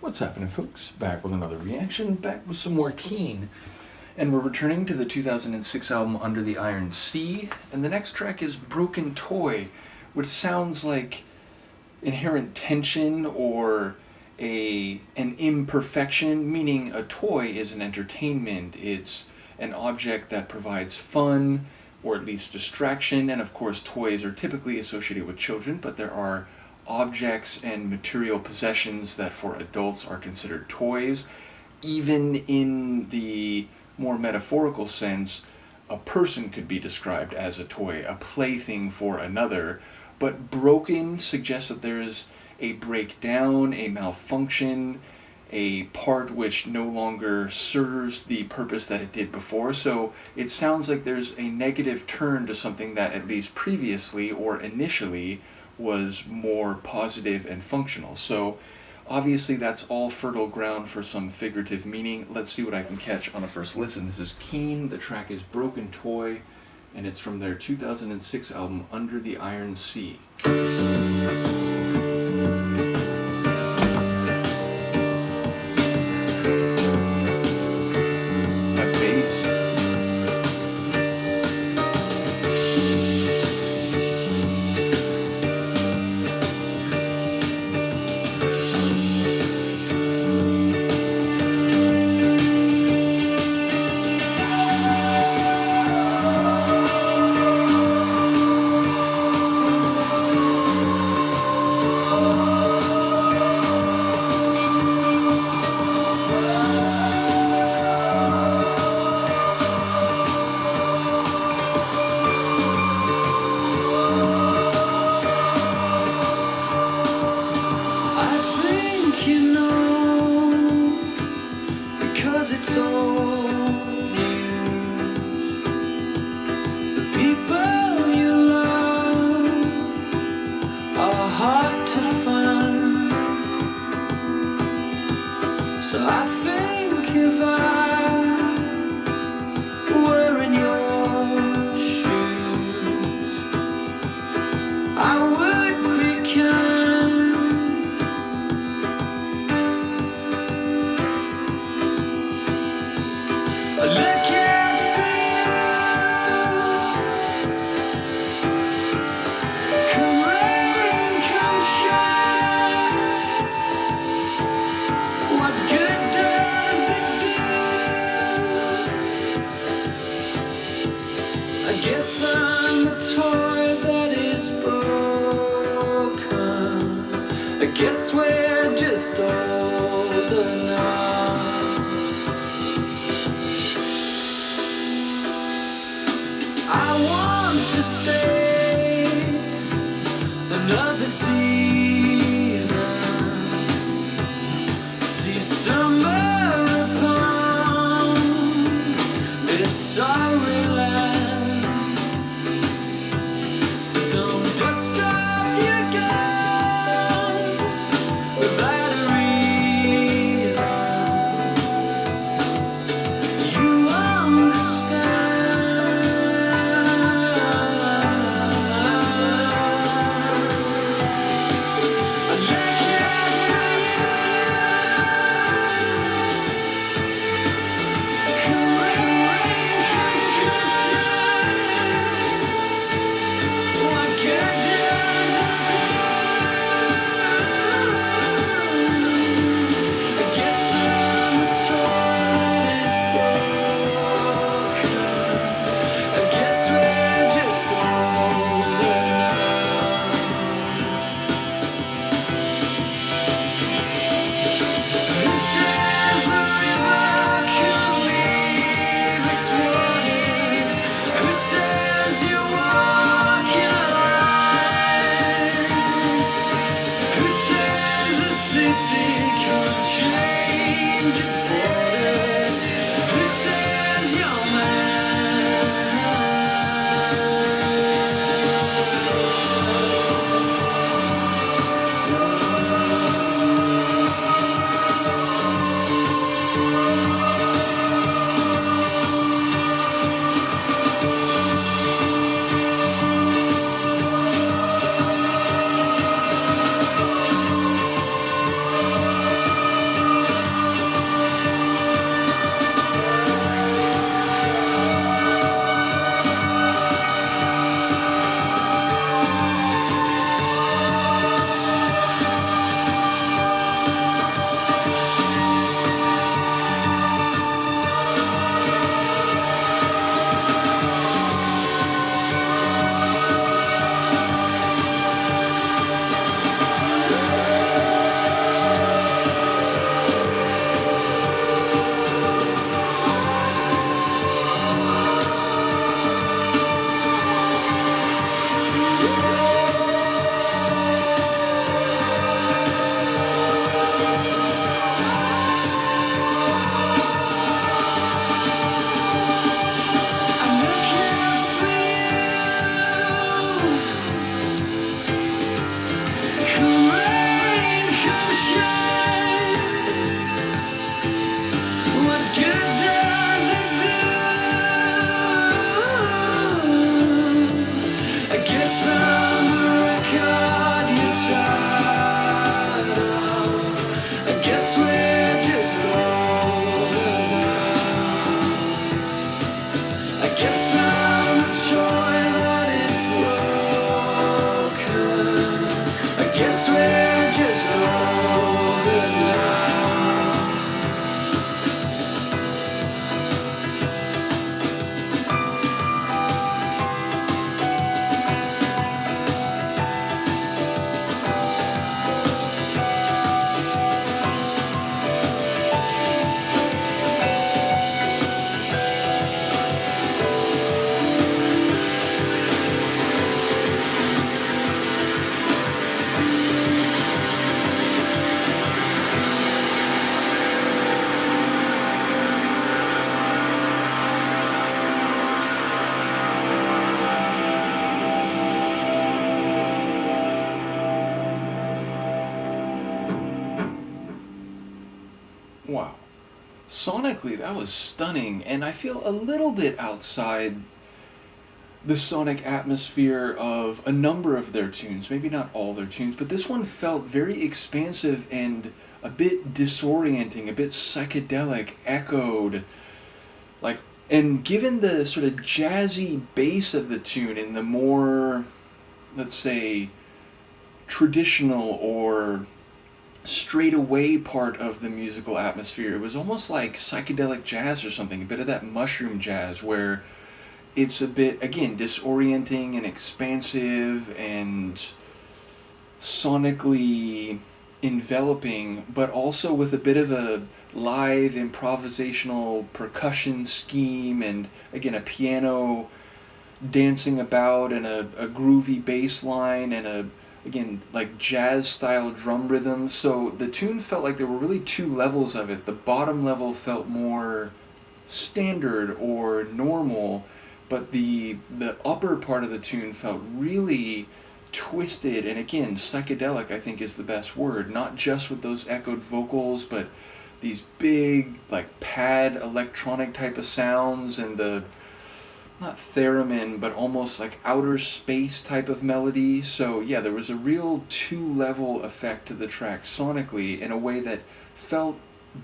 What's happening, folks? Back with another reaction, back with some more Keane. And we're returning to the 2006 album Under the Iron Sea, and the next track is Broken Toy, which sounds like inherent tension or an imperfection, meaning a toy is an entertainment. It's an object that provides fun, or at least distraction, and of course toys are typically associated with children, but there are objects and material possessions that for adults are considered toys. Even in the more metaphorical sense, a person could be described as a toy, a plaything for another, but broken suggests that there is a breakdown, a malfunction, a part which no longer serves the purpose that it did before. So it sounds like there's a negative turn to something that at least previously or initially was more positive and functional. So obviously that's all fertile ground for some figurative meaning. Let's see what I can catch on the first listen. This is Keane, the track is Broken Toy, and it's from their 2006 album Under the Iron Sea. It's all news. The people you love are hard to find. So I think if I were in your shoes, I would be kind. I guess I'm a toy that is broken. I guess we're just older now. I want to stay another season, see summer upon this sorry land. Without a reason, Wow. Sonically, that was stunning, and I feel a little bit outside the sonic atmosphere of a number of their tunes. Maybe not all their tunes, but this one felt very expansive and a bit disorienting, a bit psychedelic, echoed. Like, and given the sort of jazzy bass of the tune and the more, let's say, traditional or straight away part of the musical atmosphere, it was almost like psychedelic jazz or something, a bit of that mushroom jazz where it's a bit, again, disorienting and expansive and sonically enveloping, but also with a bit of a live improvisational percussion scheme and, again, a piano dancing about and a groovy bass line and a, again, like jazz style drum rhythm. So the tune felt like there were really two levels of it. The bottom level felt more standard or normal, but the upper part of the tune felt really twisted and, again, psychedelic, I think, is the best word. Not just with those echoed vocals, but these big, like, pad electronic type of sounds and the, not theremin, but almost like outer space type of melody. So yeah, there was a real two-level effect to the track sonically in a way that felt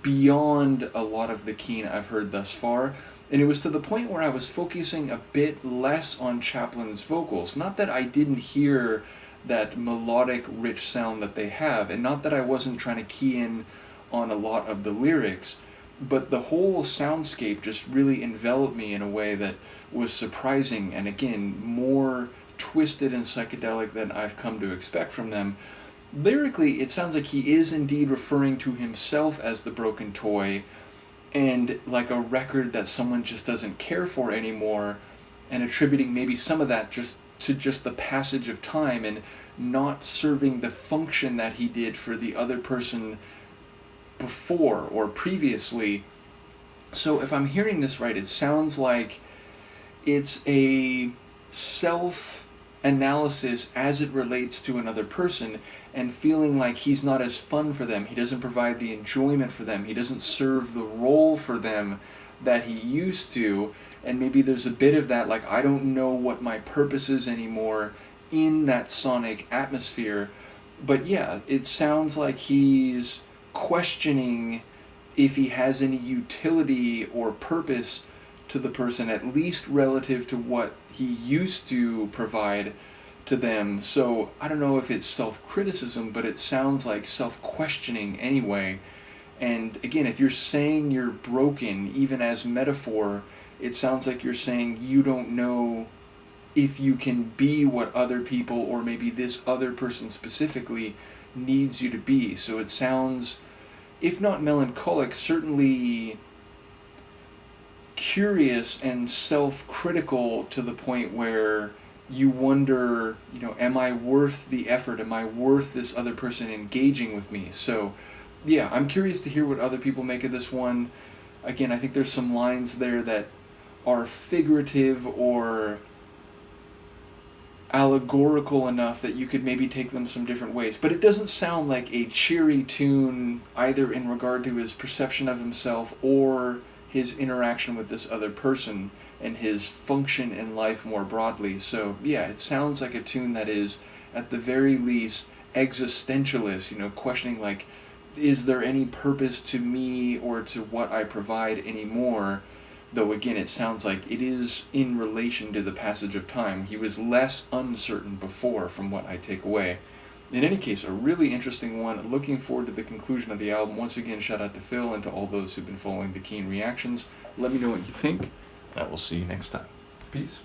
beyond a lot of the Keane I've heard thus far. And it was to the point where I was focusing a bit less on Chaplin's vocals. Not that I didn't hear that melodic, rich sound that they have, and not that I wasn't trying to key in on a lot of the lyrics, but the whole soundscape just really enveloped me in a way that was surprising and, again, more twisted and psychedelic than I've come to expect from them. Lyrically, it sounds like he is indeed referring to himself as the broken toy and like a record that someone just doesn't care for anymore, and attributing maybe some of that just to just the passage of time and not serving the function that he did for the other person before or previously. So if I'm hearing this right, it sounds like it's a self-analysis as it relates to another person and feeling like he's not as fun for them, he doesn't provide the enjoyment for them, he doesn't serve the role for them that he used to, and maybe there's a bit of that, like, I don't know what my purpose is anymore in that sonic atmosphere. But yeah, it sounds like he's questioning if he has any utility or purpose to the person, at least relative to what he used to provide to them. So I don't know if it's self-criticism, but it sounds like self-questioning anyway. And again, if you're saying you're broken, even as metaphor, it sounds like you're saying you don't know if you can be what other people, or maybe this other person specifically, needs you to be. So it sounds, if not melancholic, certainly curious and self-critical to the point where you wonder, am I worth the effort? Am I worth this other person engaging with me? So yeah, I'm curious to hear what other people make of this one. Again, I think there's some lines there that are figurative or allegorical enough that you could maybe take them some different ways. But it doesn't sound like a cheery tune either in regard to his perception of himself or his interaction with this other person and his function in life more broadly. So yeah, it sounds like a tune that is, at the very least, existentialist, questioning, like, is there any purpose to me or to what I provide anymore? Though again, it sounds like it is in relation to the passage of time. He was less uncertain before, from what I take away. In any case, a really interesting one. Looking forward to the conclusion of the album. Once again, shout out to Phil and to all those who've been following the Keane reactions. Let me know what you think, and I will see you next time. Peace.